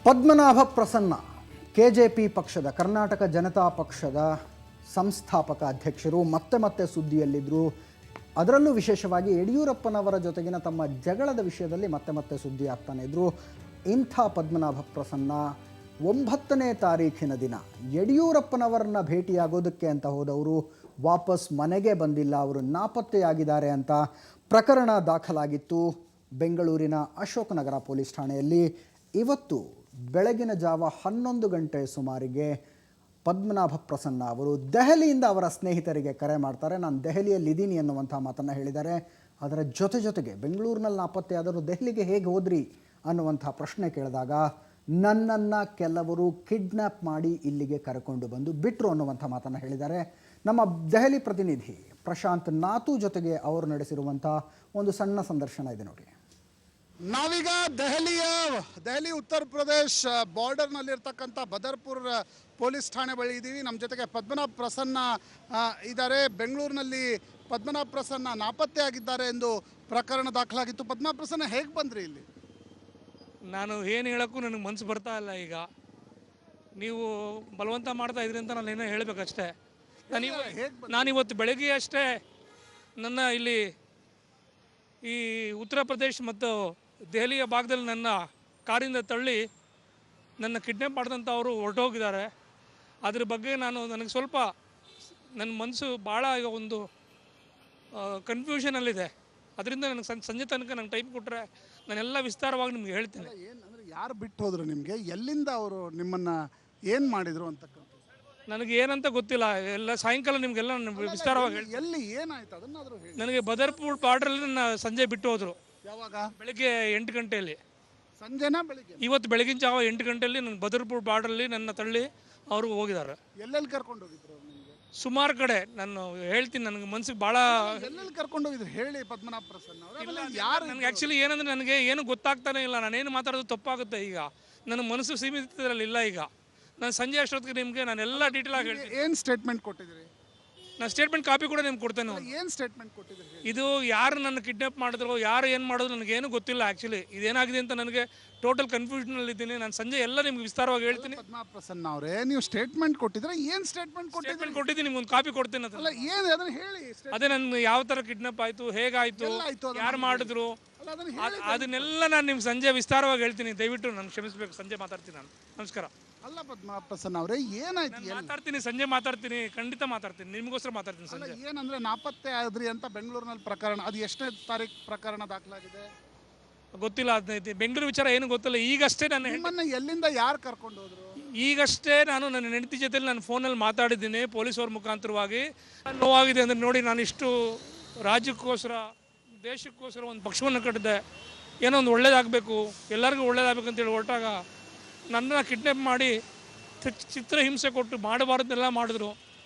Padmanabha Prasanna KJP ಪಕ್ಷದ ಕರ್ನಾಟಕ ಜನತಾ ಪಕ್ಷದ ಸಂಸ್ಥಾಪಕ ಅಧ್ಯಕ್ಷರು ಮತ್ತೆ ಸುದ್ದಿಯಲ್ಲಿದ್ದರು. ಅದರಲ್ಲೂ ವಿಶೇಷವಾಗಿ ಯಡಿಯೂರಪ್ಪನವರ ಜೊತೆಗಿನ ತಮ್ಮ ಜಗಳದ ವಿಷಯದಲ್ಲಿ ಮತ್ತೆ ಸುದ್ದಿ ಆಗ್ತಾನೆ ಇದ್ರು. ಇಂಥ ಪದ್ಮನಾಭ ಪ್ರಸನ್ನ 9ನೇ ತಾರೀಖಿನ ದಿನ ಯಡಿಯೂರಪ್ಪನವರನ್ನ ಭೇಟಿಯಾಗೋದಕ್ಕೆ ಅಂತ ಹೋದವರು ವಾಪಸ್ ಮನೆಗೆ ಬಂದಿಲ್ಲ, ಅವರು ನಾಪತ್ತೆಯಾಗಿದ್ದಾರೆ ಅಂತ ಪ್ರಕರಣ ದಾಖಲಾಗಿತ್ತು ಬೆಂಗಳೂರಿನ ಅಶೋಕನಗರ ಪೊಲೀಸ್ ಠಾಣೆಯಲ್ಲಿ. ಇವತ್ತು ಬೆಳಗಿನ ಜಾವ 11 ಗಂಟೆ ಸುಮಾರಿಗೆ ಪದ್ಮನಾಭ ಪ್ರಸನ್ನ ಅವರು ದೆಹಲಿಯಿಂದ ಅವರ ಸ್ನೇಹಿತರಿಗೆ ಕರೆ ಮಾಡ್ತಾರೆ. ನಾನು ದೆಹಲಿಯಲ್ಲಿದ್ದೀನಿ ಅನ್ನುವಂಥ ಮಾತನ್ನು ಹೇಳಿದ್ದಾರೆ. ಅದರ ಜೊತೆಗೆ ಬೆಂಗಳೂರಿನಲ್ಲಿ ನಾಪತ್ತೆಯಾದರೂ ದೆಹಲಿಗೆ ಹೇಗೆ ಹೋದ್ರಿ ಅನ್ನುವಂಥ ಪ್ರಶ್ನೆ ಕೇಳಿದಾಗ ನನ್ನನ್ನು ಕೆಲವರು ಕಿಡ್ನ್ಯಾಪ್ ಮಾಡಿ ಇಲ್ಲಿಗೆ ಕರ್ಕೊಂಡು ಬಂದು ಬಿಟ್ಟರು ಅನ್ನುವಂಥ ಮಾತನ್ನು ಹೇಳಿದ್ದಾರೆ. ನಮ್ಮ ದೆಹಲಿ ಪ್ರತಿನಿಧಿ ಪ್ರಶಾಂತ್ ನಾತು ಜೊತೆಗೆ ಅವರು ನಡೆಸಿರುವಂಥ ಒಂದು ಸಣ್ಣ ಸಂದರ್ಶನ ಇದೆ ನೋಡಿ. ನಾವೀಗ ದೆಹಲಿ ಉತ್ತರ ಪ್ರದೇಶ್ ಬಾರ್ಡರ್ನಲ್ಲಿರ್ತಕ್ಕಂಥ ಬದರ್ಪುರ್ ಪೊಲೀಸ್ ಠಾಣೆ ಬಳಿ ಇದ್ದೀವಿ. ನಮ್ಮ ಜೊತೆಗೆ ಪದ್ಮನಾಭ ಪ್ರಸನ್ನ ಇದ್ದಾರೆ. ಬೆಂಗಳೂರಿನಲ್ಲಿ ಪದ್ಮನಾಭ ಪ್ರಸನ್ನ ನಾಪತ್ತೆ ಆಗಿದ್ದಾರೆ ಎಂದು ಪ್ರಕರಣ ದಾಖಲಾಗಿತ್ತು. ಪದ್ಮನಾಭ ಪ್ರಸನ್ನ ಹೇಗೆ ಬಂದ್ರಿ ಇಲ್ಲಿ? ನಾನು ಏನು ಹೇಳೋಕ್ಕೂ ನನಗೆ ಮನಸ್ಸು ಬರ್ತಾ ಇಲ್ಲ. ಈಗ ನೀವು ಬಲವಂತ ಮಾಡ್ತಾ ಇದ್ರಿ ಅಂತ ನಾನು ಏನೋ ಹೇಳಬೇಕಷ್ಟೇ. ನಾನಿವತ್ತು ಬೆಳಗ್ಗೆ ಅಷ್ಟೇ ನನ್ನ ಇಲ್ಲಿ ಈ ಉತ್ತರ ಪ್ರದೇಶ್ ಮತ್ತು ದೆಹಲಿಯ ಭಾಗದಲ್ಲಿ ನನ್ನ ಕಾರಿಂದ ತಳ್ಳಿ ನನ್ನ ಕಿಡ್ನ್ಯಾಪ್ ಮಾಡಿದಂಥವರು ಹೊರಟೋಗಿದ್ದಾರೆ. ಅದ್ರ ಬಗ್ಗೆ ನನಗೆ ಸ್ವಲ್ಪ ನನ್ನ ಮನಸ್ಸು ಭಾಳ ಈಗ ಒಂದು ಕನ್ಫ್ಯೂಷನಲ್ಲಿದೆ. ಅದರಿಂದ ನನಗೆ ಸಂಜೆ ತನಕ ನಂಗೆ ಟೈಮ್ ಕೊಟ್ಟರೆ ನಾನೆಲ್ಲ ವಿಸ್ತಾರವಾಗಿ ನಿಮ್ಗೆ ಹೇಳ್ತೀನಿ. ಅಂದರೆ ಯಾರು ಬಿಟ್ಟು ಹೋದ್ರು ನಿಮಗೆ? ಎಲ್ಲಿಂದ ಅವರು ನಿಮ್ಮನ್ನು ಏನು ಮಾಡಿದರು ಅಂತಕ್ಕಂಥ ನನಗೆ ಏನಂತ ಗೊತ್ತಿಲ್ಲ. ಎಲ್ಲ ಸಾಯಂಕಾಲ ನಿಮಗೆಲ್ಲ ವಿಸ್ತಾರವಾಗಿ ಹೇಳಿ. ಎಲ್ಲಿ ಏನಾಯ್ತು ಅದನ್ನಾದರೂ ಹೇಳಿ. ನನಗೆ ಬದರ್ಪುರ್ ಬಾರ್ಡ್ರಲ್ಲಿ ನನ್ನ ಸಂಜೆ ಬಿಟ್ಟು ಹೋದರು. ಯಾವಾಗ? ಬೆಳಗ್ಗೆ 8 ಗಂಟೆಯಲ್ಲಿ. ಸಂಜೆನಾ ಬೆಳಿಗ್ಗೆ? ಇವತ್ತು ಬೆಳಗಿನ ಜಾವ 8 ಗಂಟೆಯಲ್ಲಿ ನನ್ನ ಬದರ್ಪುರ್ ಬಾರ್ಡ್ರಲ್ಲಿ ನನ್ನ ತಳ್ಳಿ ಅವರು ಹೋಗಿದ್ದಾರೆ. ಎಲ್ಲೆಲ್ಲಿ ಕರ್ಕೊಂಡು ಹೋಗಿದ್ರು ನಿಮಗೆ? ಸುಮಾರು ಕಡೆ. ನಾನು ಹೇಳ್ತೀನಿ, ನನಗೆ ಮನ್ಸಿಗೆ ಭಾಳ ಎಲ್ಲೆಲ್ಲಿ ಕರ್ಕೊಂಡು ಹೋಗಿದ್ರು ಹೇಳಿ ಪದ್ಮನಾಭ ಪ್ರಸನ್ನ ಅವರು. ಯಾರು? ನನಗೆ ಆ್ಯಕ್ಚುಲಿ ಏನಂದರೆ ನನಗೆ ಏನು ಗೊತ್ತಾಗ್ತಾನೆ ಇಲ್ಲ. ನಾನೇನು ಮಾತಾಡೋದು ತಪ್ಪಾಗುತ್ತೆ. ಈಗ ನನ್ನ ಮನಸ್ಸು ಸೀಮಿತದಲ್ಲಿ ಇಲ್ಲ. ಈಗ ನಾನು ಸಂಜೆ ಅಷ್ಟೊತ್ತಿಗೆ ನಿಮಗೆ ನಾನೆಲ್ಲ ಡೀಟೇಲ್ ಆಗಿ ಹೇಳ್ತೀನಿ. ಏನು ಸ್ಟೇಟ್ಮೆಂಟ್ ಕೊಟ್ಟಿದ್ದೀರಿ? ನಾನು ಸ್ಟೇಟ್ಮೆಂಟ್ ಕಾಪಿ ಕೂಡ ನಿಮ್ಗೆ ಕೊಡ್ತೇನೆ. ಏನು ಸ್ಟೇಟ್ಮೆಂಟ್ ಕೊಟ್ಟಿದ್ದೀರಿ? ಇದು ಯಾರು ನನ್ನ ಕಿಡ್ನಾಪ್ ಮಾಡಿದ್ರು, ಯಾರು ಏನು ಮಾಡೋದು ನನಗೇನು ಗೊತ್ತಿಲ್ಲ. ಆ್ಯಕ್ಚುಲಿ ಇದೇನಾಗಿದೆ ಅಂತ ನನಗೆ ಟೋಟಲ್ ಕನ್ಫ್ಯೂಷನಲ್ಲಿದ್ದೀನಿ. ನಾನು ಸಂಜೆ ಎಲ್ಲ ನಿಮ್ಗೆ ವಿಸ್ತಾರವಾಗಿ ಹೇಳ್ತೀನಿ. ಪದ್ಮನಾಭ ಪ್ರಸನ್ನ ಅವರೇ, ನೀವು ಸ್ಟೇಟ್ಮೆಂಟ್ ಕೊಟ್ಟಿದ್ರೆ ಏನು ಸ್ಟೇಟ್ಮೆಂಟ್ ಕೊಟ್ಟಿದ್ದೀನಿ, ನಿಮ್ಗೆ ಒಂದು ಕಾಪಿ ಕೊಡ್ತೀನಿ. ಅಲ್ಲ ಏನು ಅದನ್ನು ಹೇಳಿ. ಅದೇ ನನ್ನ ಯಾವ ಥರ ಕಿಡ್ನಾಪ್ ಆಯಿತು, ಹೇಗಾಯಿತು, ಯಾರು ಮಾಡಿದ್ರು, ಅದನ್ನೆಲ್ಲ ನಾನು ನಿಮ್ಗೆ ಸಂಜೆ ವಿಸ್ತಾರವಾಗಿ ಹೇಳ್ತೀನಿ. ದಯವಿಟ್ಟು ನಾನು ಕ್ಷಮಿಸಬೇಕು. ಸಂಜೆ ಮಾತಾಡ್ತೀನಿ ನಾನು. ನಮಸ್ಕಾರ. ಅಲ್ಲ ಪದ್ಮನಾಭ ಪ್ರಸನ್ನ ಅವರೇ, ಏನಾಯ್ತು? ಮಾತಾಡ್ತೀನಿ, ಸಂಜೆ ಮಾತಾಡ್ತೀನಿ, ಖಂಡಿತ ಮಾತಾಡ್ತೀನಿ, ನಿಮಗೋಸ್ಕರ ಮಾತಾಡ್ತೀನಿ ಸಂಜೆ. ಏನಂದ್ರೆ ನಾಪತ್ತೆ ಆದ್ರಿ ಅಂತ ಬೆಂಗಳೂರಿನಲ್ಲಿ ಪ್ರಕರಣ, ಅದು ಎಷ್ಟನೇ ತಾರೀಕು ಪ್ರಕರಣ ದಾಖಲಾಗಿದೆ ಗೊತ್ತಿಲ್ಲ. 15 ಬೆಂಗಳೂರು ವಿಚಾರ ಏನು ಗೊತ್ತಿಲ್ಲ. ಈಗಷ್ಟೇ ನಿಮ್ಮನ್ನ ಎಲ್ಲಿಂದ ಯಾರು ಕರ್ಕೊಂಡು ಹೋದ್ರು? ಈಗಷ್ಟೇ ನಾನು ನನ್ನ ಹೆಂಡತಿ ಜೊತೆಲಿ ನಾನು ಫೋನಲ್ಲಿ ಮಾತಾಡಿದ್ದೀನಿ ಪೊಲೀಸವ್ರ ಮುಖಾಂತರವಾಗಿ. ನೋವಾಗಿದೆ ಅಂದರೆ ನೋಡಿ, ನಾನು ಇಷ್ಟು ರಾಜ್ಯಕ್ಕೋಸ್ಕರ ದೇಶಕ್ಕೋಸ್ಕರ ಒಂದು ಪಕ್ಷವನ್ನು ಕಟ್ಟಿದೆ. ಏನೋ ಒಂದು ಒಳ್ಳೇದಾಗಬೇಕು, ಎಲ್ಲರಿಗೂ ಒಳ್ಳೇದಾಗಬೇಕು ಅಂತೇಳಿ ಹೊರಟಾಗ ನನ್ನನ್ನು ಕಿಡ್ನಾಪ್ ಮಾಡಿ ಚಿತ್ರಹಿಂಸೆ ಕೊಟ್ಟು ಮಾಡಬಾರ್ದನ್ನೆಲ್ಲ ಮಾಡಿದ್ರು.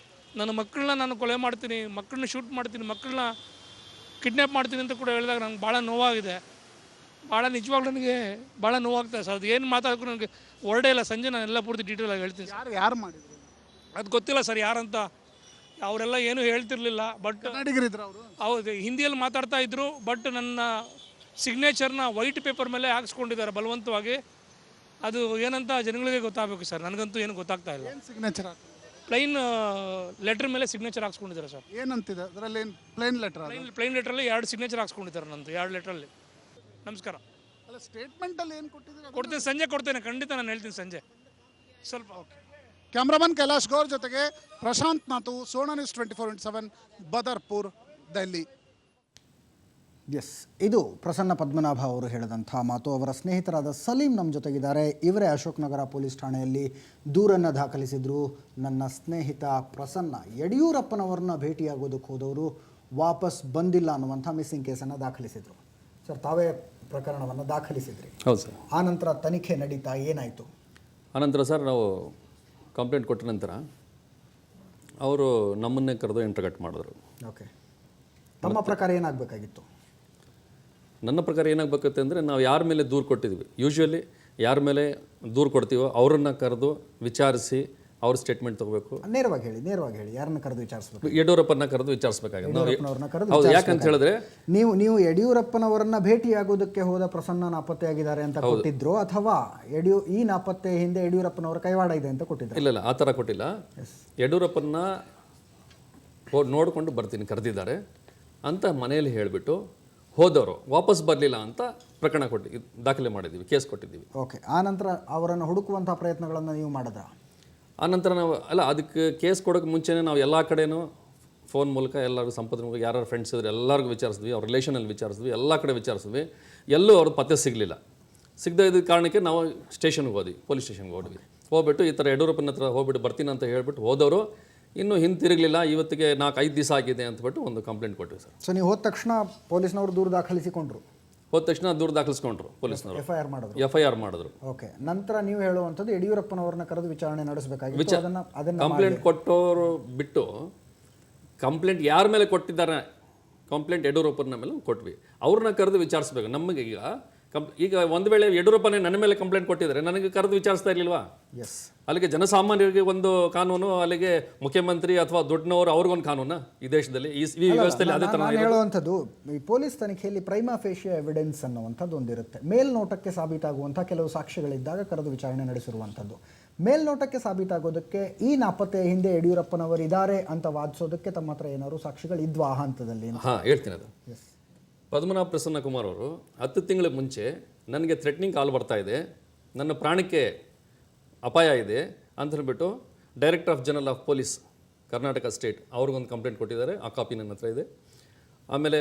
ನನ್ನ ಮಕ್ಕಳನ್ನ ನಾನು ಕೊಲೆ ಮಾಡ್ತೀನಿ, ಮಕ್ಕಳನ್ನ ಶೂಟ್ ಮಾಡ್ತೀನಿ, ಮಕ್ಕಳನ್ನ ಕಿಡ್ನಾಪ್ ಮಾಡ್ತೀನಿ ಅಂತ ಕೂಡ ಹೇಳಿದಾಗ ನಂಗೆ ಭಾಳ ನೋವಾಗಿದೆ. ಭಾಳ ನಿಜವಾಗ್ಲೂ ನನಗೆ ಭಾಳ ನೋವಾಗ್ತದೆ ಸರ್. ಅದು ಏನು ಮಾತಾಡೋಕ್ಕೂ ನನಗೆ ಹೊರಡೇ ಇಲ್ಲ. ಸಂಜೆ ನಾನು ಎಲ್ಲ ಪೂರ್ತಿ ಡೀಟೇಲಾಗಿ ಹೇಳ್ತೀನಿ. ಯಾರು ಮಾಡಿದ್ರು ಅದು ಗೊತ್ತಿಲ್ಲ ಸರ್ ಯಾರಂತ. ಅವರೆಲ್ಲ ಏನೂ ಹೇಳ್ತಿರ್ಲಿಲ್ಲ. ಬಟ್ ಹೌದು, ಹಿಂದಿಯಲ್ಲಿ ಮಾತಾಡ್ತಾ ಇದ್ರು. ಬಟ್ ನನ್ನ ಸಿಗ್ನೇಚರ್ನ ವೈಟ್ ಪೇಪರ್ ಮೇಲೆ ಹಾಕ್ಸ್ಕೊಂಡಿದ್ದಾರೆ ಬಲವಂತವಾಗಿ. ಅದು ಏನಂತ ಜನಗಳಿಗೆ ಗೊತ್ತಾಗಬೇಕು ಸರ್. ನನಗಂತೂ ಏನು ಗೊತ್ತಾಗ್ತಾ ಇಲ್ಲ. ಸಿಗ್ನೇಚರ್ ಪ್ಲೈನ್ ಲೆಟರ್ ಮೇಲೆ ಸಿಗ್ನೇಚರ್ ಹಾಕ್ಸ್ಕೊಂಡಿದ್ದಾರೆ ಸರ್. ಏನಂತಿದೆ ಅದರಲ್ಲಿ? ಪ್ಲೈನ್ ಲೆಟ್ರಲ್ಲಿ 2 ಸಿಗ್ನೇಚರ್ ಹಾಕ್ಸ್ಕೊಂಡಿದ್ದಾರೆ ನಂದು, 2 ಲೆಟ್ರಲ್ಲಿ. ನಮಸ್ಕಾರ. ಅಲ್ಲ, ಸ್ಟೇಟ್ಮೆಂಟಲ್ಲಿ ಏನು ಕೊಟ್ಟಿದ್ದೀರಾ? ಕೊಡ್ತೀನಿ, ಸಂಜೆ ಕೊಡ್ತೇನೆ, ಖಂಡಿತ ನಾನು ಹೇಳ್ತೀನಿ ಸಂಜೆ. ಸ್ವಲ್ಪ ಓಕೆ. ಕ್ಯಾಮ್ರಾಮನ್ ಕೈಲಾಶ್ ಗೌರ್ ಜೊತೆಗೆ ಪ್ರಶಾಂತ್ ನಾತು, ಸೋನಾ ನ್ಯೂಸ್ 24/7, ಬದರ್ಪುರ್, ದೆಹಲಿ. ಎಸ್, ಇದು ಪ್ರಸನ್ನ ಪದ್ಮನಾಭ ಅವರು ಹೇಳಿದಂಥ ಮಾತು. ಅವರ ಸ್ನೇಹಿತರಾದ ಸಲೀಂ ನಮ್ಮ ಜೊತೆಗಿದ್ದಾರೆ. ಇವರೇ ಅಶೋಕನಗರ ಪೊಲೀಸ್ ಠಾಣೆಯಲ್ಲಿ ದೂರನ್ನು ದಾಖಲಿಸಿದರು. ನನ್ನ ಸ್ನೇಹಿತ ಪ್ರಸನ್ನ ಯಡಿಯೂರಪ್ಪನವ್ರನ್ನ ಭೇಟಿಯಾಗೋದಕ್ಕೆ ಹೋದವರು ವಾಪಸ್ ಬಂದಿಲ್ಲ ಅನ್ನುವಂಥ ಮಿಸ್ಸಿಂಗ್ ಕೇಸನ್ನು ದಾಖಲಿಸಿದರು. ಸರ್, ತಾವೇ ಪ್ರಕರಣವನ್ನು ದಾಖಲಿಸಿದ್ರಿ. ಹೌದು ಸರ್. ಆನಂತರ ತನಿಖೆ ನಡೀತಾ ಏನಾಯಿತು? ಆನಂತರ ಸರ್ ನಾವು ಕಂಪ್ಲೇಂಟ್ ಕೊಟ್ಟ ನಂತರ ಅವರು ನಮ್ಮನ್ನೇ ಕರೆದು ಇಂಟರ್ಗೇಟ್ ಮಾಡಿದ್ರು. ಓಕೆ, ತಮ್ಮ ಪ್ರಕಾರ ಏನಾಗಬೇಕಾಗಿತ್ತು? ನನ್ನ ಪ್ರಕಾರ ಏನಾಗಬೇಕತ್ತೆ ಅಂದರೆ, ನಾವು ಯಾರ ಮೇಲೆ ದೂರು ಕೊಟ್ಟಿದ್ವಿ, ಯೂಶ್ವಲಿ ಯಾರ ಮೇಲೆ ದೂರು ಕೊಡ್ತೀವೋ ಅವರನ್ನು ಕರೆದು ವಿಚಾರಿಸಿ ಅವ್ರ ಸ್ಟೇಟ್ಮೆಂಟ್ ತೊಗೋಬೇಕು. ನೇರವಾಗಿ ಹೇಳಿ ಯಾರನ್ನ ಕರೆದು ವಿಚಾರಿಸಬೇಕು? ಯಡಿಯೂರಪ್ಪನ ಕರೆದು ವಿಚಾರಿಸಬೇಕಾಗಿದೆ. ಯಡಿಯೂರಪ್ಪನವ್ರನ್ನ ಕರೆದು ಹೌದು, ಯಾಕಂತ ಹೇಳಿದ್ರೆ ನೀವು ಯಡಿಯೂರಪ್ಪನವರನ್ನ ಭೇಟಿಯಾಗೋದಕ್ಕೆ ಹೋದ ಪ್ರಸನ್ನ ನಾಪತ್ತೆಯಾಗಿದ್ದಾರೆ ಅಂತ ಕೊಟ್ಟಿದ್ರು, ಅಥವಾ ಈ ನಾಪತ್ತೆ ಹಿಂದೆ ಯಡಿಯೂರಪ್ಪನವರ ಕೈವಾಡ ಇದೆ ಅಂತ ಕೊಟ್ಟಿದ್ರು? ಇಲ್ಲ ಆ ಥರ ಕೊಟ್ಟಿಲ್ಲ. ಯಡಿಯೂರಪ್ಪನ ನೋಡಿಕೊಂಡು ಬರ್ತೀನಿ ಕರೆದಿದ್ದಾರೆ ಅಂತ ಮನೆಯಲ್ಲಿ ಹೇಳಿಬಿಟ್ಟು ಹೋದವರು ವಾಪಸ್ ಬರಲಿಲ್ಲ ಅಂತ ಪ್ರಕರಣ ದಾಖಲೆ ಮಾಡಿದ್ದೀವಿ, ಕೇಸ್ ಕೊಟ್ಟಿದ್ದೀವಿ. ಓಕೆ, ಆ ನಂತರ ಅವರನ್ನು ಹುಡುಕುವಂಥ ಪ್ರಯತ್ನಗಳನ್ನು ನೀವು ಮಾಡಿದ್ರಾ? ಆನಂತರ ನಾವು ಅದಕ್ಕೆ ಕೇಸ್ ಕೊಡೋಕ್ಕೆ ಮುಂಚೆನೇ ನಾವು ಎಲ್ಲ ಕಡೆನೂ ಫೋನ್ ಮೂಲಕ ಎಲ್ಲರಿಗೂ ಸಂಪರ್ಕ ಯಾರು ಫ್ರೆಂಡ್ಸ್ ಇದ್ರೆ ಎಲ್ಲರಿಗೂ ವಿಚಾರಿಸಿದ್ವಿ, ಅವ್ರ ರಿಲೇಷನಲ್ಲಿ ವಿಚಾರಿಸಿದ್ವಿ, ಎಲ್ಲ ಕಡೆ ವಿಚಾರಿಸಿದ್ವಿ. ಎಲ್ಲೂ ಅವ್ರ ಪತ್ತೆ ಸಿಗಲಿಲ್ಲ. ಸಿಗದೇ ಇದ್ದ ಕಾರಣಕ್ಕೆ ನಾವು ಸ್ಟೇಷನ್ಗೆ ಹೋದ್ವಿ, ಪೊಲೀಸ್ ಸ್ಟೇಷನ್ಗೆ ಹೋಗ್ಬಿಟ್ಟು ಈ ಥರ ಯಡಿಯೂರಪ್ಪನ ಹತ್ರ ಹೋಗ್ಬಿಟ್ಟು ಬರ್ತೀನಿ ಅಂತ ಹೇಳ್ಬಿಟ್ಟು ಹೋದವರು ಇನ್ನೂ ಹಿಂತಿರುಗಲಿಲ್ಲ. ಇವತ್ತಿಗೆ 4-5 ದಿವಸ ಆಗಿದೆ ಅಂತಬಿಟ್ಟು ಒಂದು ಕಂಪ್ಲೇಂಟ್ ಕೊಟ್ಟಿವಿ ಸರ್. ಸೊ ನೀವು ಹೋದ ತಕ್ಷಣ ಪೊಲೀಸ್ನವರು ದೂರು ದಾಖಲಿಸಿಕೊಂಡ್ರು? ಹೋದ ತಕ್ಷಣ ದೂರು ದಾಖಲಿಸ್ಕೊಂಡ್ರು ಪೊಲೀಸ್ನವರು, FIR ಮಾಡಿದ್ರು. ಓಕೆ, ನಂತರ ನೀವು ಹೇಳುವಂಥದ್ದು ಯಡಿಯೂರಪ್ಪನವ್ರನ್ನ ಕರೆದು ವಿಚಾರಣೆ ನಡೆಸಬೇಕಾಗಿತ್ತು. ಅದನ್ನು ಕಂಪ್ಲೇಂಟ್ ಕೊಟ್ಟವರು ಬಿಟ್ಟು ಕಂಪ್ಲೇಂಟ್ ಯಾರ ಮೇಲೆ ಕೊಟ್ಟಿದ್ದಾರೆ, ಕಂಪ್ಲೇಂಟ್ ಯಡಿಯೂರಪ್ಪನ ಮೇಲೆ ಕೊಟ್ವಿ, ಅವ್ರನ್ನ ಕರೆದು ವಿಚಾರಿಸ್ಬೇಕು. ನಮಗೆ ಈಗ ಒಂದು ವೇಳೆ ಯಡಿಯೂರಪ್ಪನೇ ನನ್ನ ಮೇಲೆ ಕಂಪ್ಲೇಂಟ್ ಕೊಟ್ಟಿದ್ದಾರೆ, ನನಗೆ ಕರೆದು ವಿಚಾರಿಸ್ತಾ ಇರಲಿಲ್ವಾ? ಎಸ್. ಅಲ್ಲಿಗೆ ಜನಸಾಮಾನ್ಯರಿಗೆ ಒಂದು ಕಾನೂನು, ಅಲ್ಲಿಗೆ ಮುಖ್ಯಮಂತ್ರಿ ಅಥವಾ ದೊಡ್ಡನವರು ಅವ್ರಿಗೊಂದು ಕಾನೂನು ಈ ದೇಶದಲ್ಲಿ, ಈ ವ್ಯವಸ್ಥೆಯಲ್ಲಿ ಅದೇ ಥರ ಹೇಳುವಂಥದ್ದು. ಈ ಪೊಲೀಸ್ ತನಿಖೆಯಲ್ಲಿ ಪ್ರೈಮಾ ಫೇಶಿಯಾ ಎವಿಡೆನ್ಸ್ ಅನ್ನುವಂಥದ್ದು ಒಂದಿರುತ್ತೆ. ಮೇಲ್ನೋಟಕ್ಕೆ ಸಾಬೀತಾಗುವಂಥ ಕೆಲವು ಸಾಕ್ಷ್ಯಗಳಿದ್ದಾಗ ಕರೆದು ವಿಚಾರಣೆ ನಡೆಸಿರುವಂಥದ್ದು. ಮೇಲ್ನೋಟಕ್ಕೆ ಸಾಬೀತಾಗೋದಕ್ಕೆ ಈ ನಾಪತ್ತೆ ಹಿಂದೆ ಯಡಿಯೂರಪ್ಪನವರು ಇದ್ದಾರೆ ಅಂತ ವಾದಿಸೋದಕ್ಕೆ ತಮ್ಮ ಹತ್ರ ಏನಾದ್ರು ಸಾಕ್ಷಿಗಳಿದ್ವಾ ಆ ಹಂತದಲ್ಲಿ? ಹೇಳ್ತೀನಿ. ಅದು ಪದ್ಮನಾಭ ಪ್ರಸನ್ನ ಕುಮಾರ್ ಅವರು 10 ತಿಂಗಳ ಮುಂಚೆ ನನಗೆ ಥ್ರೆಟ್ನಿಂಗ್ ಕಾಲ್ ಬರ್ತಾ ಇದೆ, ನನ್ನ ಪ್ರಾಣಕ್ಕೆ ಅಪಾಯ ಇದೆ ಅಂತ ಹೇಳ್ಬಿಟ್ಟು director of general of police Karnataka state ಅವ್ರಿಗೊಂದು ಕಂಪ್ಲೇಂಟ್ ಕೊಟ್ಟಿದ್ದಾರೆ, ಆ ಕಾಪಿ ನನ್ನ ಹತ್ರ ಇದೆ. ಆಮೇಲೆ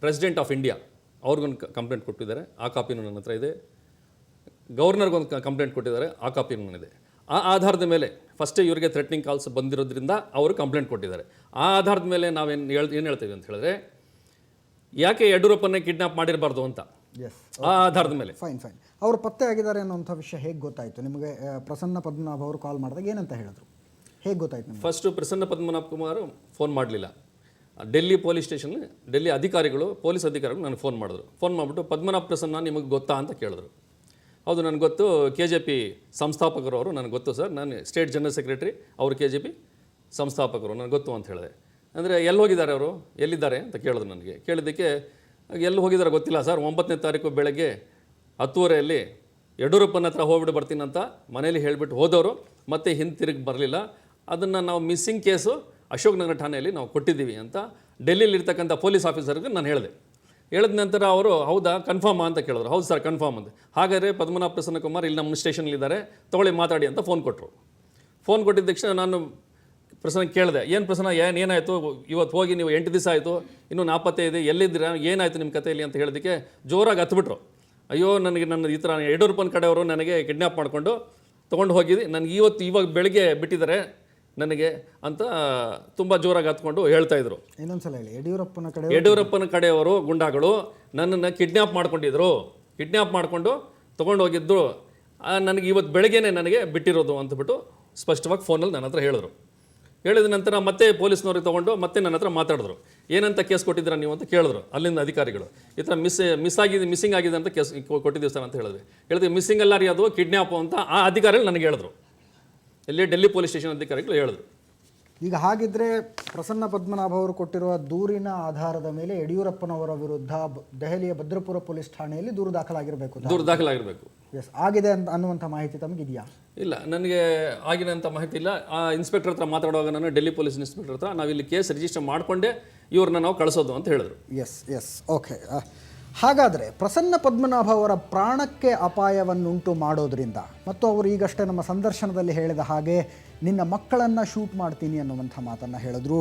ಪ್ರೆಸಿಡೆಂಟ್ ಆಫ್ ಇಂಡಿಯಾ ಅವ್ರಿಗೊಂದು ಕಂಪ್ಲೇಂಟ್ ಕೊಟ್ಟಿದ್ದಾರೆ, ಆ ಕಾಪಿನೂ ನನ್ನ ಹತ್ರ ಇದೆ. ಗವರ್ನರ್ಗೊಂದು ಕಂಪ್ಲೇಂಟ್ ಕೊಟ್ಟಿದ್ದಾರೆ, ಆ ಕಾಪಿನೂ ನನ್ನಿದೆ. ಆ ಆಧಾರದ ಮೇಲೆ ಫಸ್ಟೇ ಇವರಿಗೆ ಥ್ರೆಟ್ನಿಂಗ್ ಕಾಲ್ಸ್ ಬಂದಿರೋದ್ರಿಂದ ಅವರು ಕಂಪ್ಲೇಂಟ್ ಕೊಟ್ಟಿದ್ದಾರೆ. ಆ ಆಧಾರದ ಮೇಲೆ ನಾವೇನು ಏನು ಹೇಳ್ತೀವಿ ಅಂತ ಹೇಳಿದ್ರೆ, ಯಾಕೆ ಯಡಿಯೂರಪ್ಪನ್ನೇ ಕಿಡ್ನಾಪ್ ಮಾಡಿರಬಾರ್ದು ಅಂತ, ಆ ಆಧಾರದ ಮೇಲೆ. ಫೈನ್. ಅವರು ಪತ್ತೆ ಆಗಿದ್ದಾರೆ ಅನ್ನೋಂಥ ವಿಷಯ ಹೇಗೆ ಗೊತ್ತಾಯಿತು ನಿಮಗೆ? ಪ್ರಸನ್ನ ಪದ್ಮನಾಭ ಅವರು ಕಾಲ್ ಮಾಡಿದಾಗ ಏನಂತ ಹೇಳಿದ್ರು, ಹೇಗೆ ಗೊತ್ತಾಯ್ತು ನಿಮಗೆ? ಫಸ್ಟು ಪ್ರಸನ್ನ ಪದ್ಮನಾಭ ಕುಮಾರ್ ಫೋನ್ ಮಾಡಲಿಲ್ಲ. ಡೆಲ್ಲಿ ಪೊಲೀಸ್ ಸ್ಟೇಷನ್, ಡೆಲ್ಲಿ ಅಧಿಕಾರಿಗಳು, ಪೊಲೀಸ್ ಅಧಿಕಾರಿಗಳು ನನಗೆ ಫೋನ್ ಮಾಡಿದ್ರು. ಫೋನ್ ಮಾಡಿಬಿಟ್ಟು ಪದ್ಮನಾಭ ಪ್ರಸನ್ನ ನಿಮಗೆ ಗೊತ್ತಾ ಅಂತ ಕೇಳಿದ್ರು. ಹೌದು ನನಗೆ ಗೊತ್ತು, KJP ಸಂಸ್ಥಾಪಕರು ಅವರು ನನಗೆ ಗೊತ್ತು ಸರ್, ನಾನು ಸ್ಟೇಟ್ ಜನರಲ್ ಸೆಕ್ರೆಟರಿ, ಅವರು KJP ಸಂಸ್ಥಾಪಕರು ನನಗೆ ಗೊತ್ತು ಅಂತ ಹೇಳಿದೆ. ಅಂದರೆ ಎಲ್ಲಿ ಹೋಗಿದ್ದಾರೆ ಅವರು, ಎಲ್ಲಿದ್ದಾರೆ ಅಂತ ಕೇಳಿದ್ರು. ನನಗೆ ಕೇಳಿದ್ದಕ್ಕೆ ಎಲ್ಲಿ ಹೋಗಿದ್ದಾರೆ ಗೊತ್ತಿಲ್ಲ ಸರ್, 9ನೇ ತಾರೀಕು ಬೆಳಗ್ಗೆ 10:30 ಯಡಿಯೂರಪ್ಪನ ಹತ್ರ ಹೋಗ್ಬಿಟ್ಟು ಬರ್ತೀನಿ ಅಂತ ಮನೇಲಿ ಹೇಳಿಬಿಟ್ಟು ಹೋದವರು ಮತ್ತೆ ಹಿಂತಿರುಗಿ ಬರಲಿಲ್ಲ. ಅದನ್ನು ನಾವು ಮಿಸ್ಸಿಂಗ್ ಕೇಸು ಅಶೋಕ್ ನಗರ ಠಾಣೆಯಲ್ಲಿ ನಾವು ಕೊಟ್ಟಿದ್ದೀವಿ ಅಂತ ಡೆಲ್ಲಿಲಿ ಇರ್ತಕ್ಕಂಥ ಪೊಲೀಸ್ ಆಫೀಸರ್ಗೆ ನಾನು ಹೇಳಿದೆ. ಹೇಳಿದ ನಂತರ ಅವರು ಹೌದಾ ಕನ್ಫರ್ಮಾ ಅಂತ ಕೇಳಿದ್ರು. ಹೌದು ಸರ್ ಕನ್ಫರ್ಮ್ ಅಂತ. ಹಾಗಾದರೆ ಪದ್ಮನಾಭ ಪ್ರಸನ್ನ ಕುಮಾರ್ ಇಲ್ಲಿ ನಮ್ಮ ಸ್ಟೇಷನಲ್ಲಿದ್ದಾರೆ, ತೊಗೊಳ್ಳಿ ಮಾತಾಡಿ ಅಂತ ಫೋನ್ ಕೊಟ್ಟರು. ಫೋನ್ ಕೊಟ್ಟಿದ್ದ ತಕ್ಷಣ ನಾನು ಪ್ರಸನ್ನ ಕೇಳಿದೆ, ಏನು ಪ್ರಸನ್ನ ಏನಾಯಿತು, ಇವತ್ತು ಹೋಗಿ ನೀವು 8 ದಿವಸ ಆಯಿತು, ಇನ್ನೂ ನಾಪತ್ತೆ ಇದೆ, ಎಲ್ಲಿದ್ದೀರಾ, ಏನಾಯಿತು ನಿಮ್ಮ ಕಥೆಯಲ್ಲಿ ಅಂತ ಹೇಳಿದ್ದಕ್ಕೆ ಜೋರಾಗಿ ಹತ್ಬಿಟ್ರು. ಅಯ್ಯೋ ನನಗೆ ನನ್ನ ಈ ಥರ ಯಡಿಯೂರಪ್ಪನ ಕಡೆಯವರು ನನಗೆ ಕಿಡ್ನ್ಯಾಪ್ ಮಾಡಿಕೊಂಡು ತೊಗೊಂಡು ಹೋಗಿದ್ದು, ನನಗೆ ಇವಾಗ ಬೆಳಗ್ಗೆ ಬಿಟ್ಟಿದ್ದಾರೆ ನನಗೆ ಅಂತ ತುಂಬ ಜೋರಾಗಿ ಹತ್ಕೊಂಡು ಹೇಳ್ತಾಯಿದ್ರು. ಇನ್ನೊಂದ್ಸಲ ಹೇಳಿ. ಯಡಿಯೂರಪ್ಪನ ಕಡೆಯವರು ಗುಂಡಾಗಳು ನನ್ನನ್ನು ಕಿಡ್ನ್ಯಾಪ್ ಮಾಡ್ಕೊಂಡಿದ್ರು, ಕಿಡ್ನ್ಯಾಪ್ ಮಾಡಿಕೊಂಡು ತೊಗೊಂಡು ಹೋಗಿದ್ರು, ನನಗೆ ಇವತ್ತು ಬೆಳಗ್ಗೆನೇ ನನಗೆ ಬಿಟ್ಟಿರೋದು ಅಂತಬಿಟ್ಟು ಸ್ಪಷ್ಟವಾಗಿ ಫೋನಲ್ಲಿ ನನ್ನ ಹತ್ರ ಹೇಳಿದ್ರು. ಹೇಳಿದ ನಂತರ ಮತ್ತೆ ಪೊಲೀಸ್ನವ್ರಿಗೆ ತೊಗೊಂಡು ಮತ್ತೆ ನನ್ನ ಹತ್ರ ಮಾತಾಡಿದ್ರು. ಏನಂತ ಕೇಸ್ ಕೊಟ್ಟಿದ್ದೀರಾ ನೀವು ಅಂತ ಕೇಳಿದ್ರು ಅಲ್ಲಿಂದ ಅಧಿಕಾರಿಗಳು. ಈ ಥರ ಮಿಸ್ಸಿಂಗ್ ಆಗಿದೆ ಅಂತ ಕೇಸ್ ಕೊಟ್ಟಿದ್ದೀವಿ ಸರ್ ಅಂತ ಹೇಳಿದ್ವಿ. ಮಿಸ್ಸಿಂಗ್ ಅಲ್ಲ ರೀ, ಅದು ಕಿಡ್ನ್ಯಾಪ್ ಅಂತ ಆ ಅಧಿಕಾರಿಗಳು ನನಗೆ ಹೇಳಿದ್ರು, ಇಲ್ಲಿ ಡೆಲ್ಲಿ ಪೊಲೀಸ್ ಸ್ಟೇಷನ್ ಅಧಿಕಾರಿಗಳು ಹೇಳಿದ್ರು. ಈಗ ಹಾಗಿದ್ರೆ ಪ್ರಸನ್ನ ಪದ್ಮನಾಭ ಅವರು ಕೊಟ್ಟಿರುವ ದೂರಿನ ಆಧಾರದ ಮೇಲೆ ಯಡಿಯೂರಪ್ಪನವರ ವಿರುದ್ಧ ದೆಹಲಿಯ ಭದ್ರಪುರ ಪೊಲೀಸ್ ಠಾಣೆಯಲ್ಲಿ ದೂರು ದಾಖಲಾಗಿರಬೇಕು. ಎಸ್, ಆಗಿದೆ ಅನ್ನುವಂಥ ಮಾಹಿತಿ ತಮಗಿದೆಯಾ? ಇಲ್ಲ, ನನಗೆ ಆಗಿದೆ ಅಂತ ಮಾಹಿತಿ ಇಲ್ಲ. ಆ ಇನ್ಸ್ಪೆಕ್ಟರ್ ಹತ್ರ ಮಾತಾಡುವಾಗ ನಾನು ಡೆಲ್ಲಿ ಪೊಲೀಸ್ ಇನ್ಸ್ಪೆಕ್ಟರ್ ಹತ್ರ ನಾವಿಲ್ಲಿ ಕೇಸ್ ರಿಜಿಸ್ಟರ್ ಮಾಡಿಕೊಂಡೇ ಇವ್ರನ್ನ ನಾವು ಕಳಿಸೋದು ಅಂತ ಹೇಳಿದ್ರು. Yes okay. ಹಾಗಾದರೆ ಪ್ರಸನ್ನ ಪದ್ಮನಾಭ ಅವರ ಪ್ರಾಣಕ್ಕೆ ಅಪಾಯವನ್ನುಂಟು ಮಾಡೋದ್ರಿಂದ, ಮತ್ತು ಅವರು ಈಗಷ್ಟೇ ನಮ್ಮ ಸಂದರ್ಶನದಲ್ಲಿ ಹೇಳಿದ ಹಾಗೆ ನಿನ್ನ ಮಕ್ಕಳನ್ನು ಶೂಟ್ ಮಾಡ್ತೀನಿ ಅನ್ನುವಂಥ ಮಾತನ್ನು ಹೇಳಿದ್ರು.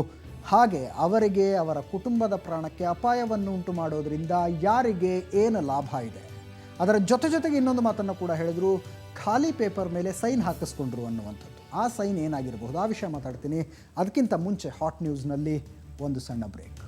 ಹಾಗೆ ಅವರಿಗೆ, ಅವರ ಕುಟುಂಬದ ಪ್ರಾಣಕ್ಕೆ ಅಪಾಯವನ್ನು ಉಂಟು ಮಾಡೋದ್ರಿಂದ ಯಾರಿಗೆ ಏನು ಲಾಭ ಇದೆ, ಅದರ ಜೊತೆಗೆ ಇನ್ನೊಂದು ಮಾತನ್ನು ಕೂಡ ಹೇಳಿದ್ರು, ಖಾಲಿ ಪೇಪರ್ ಮೇಲೆ ಸೈನ್ ಹಾಕಿಸ್ಕೊಂಡ್ರು ಅನ್ನುವಂಥದ್ದು. ಆ ಸೈನ್ ಏನಾಗಿರಬಹುದು, ಆ ವಿಷಯ ಮಾತಾಡ್ತೀನಿ. ಅದಕ್ಕಿಂತ ಮುಂಚೆ ಹಾಟ್ ನ್ಯೂಸ್ನಲ್ಲಿ ಒಂದು ಸಣ್ಣ ಬ್ರೇಕ್.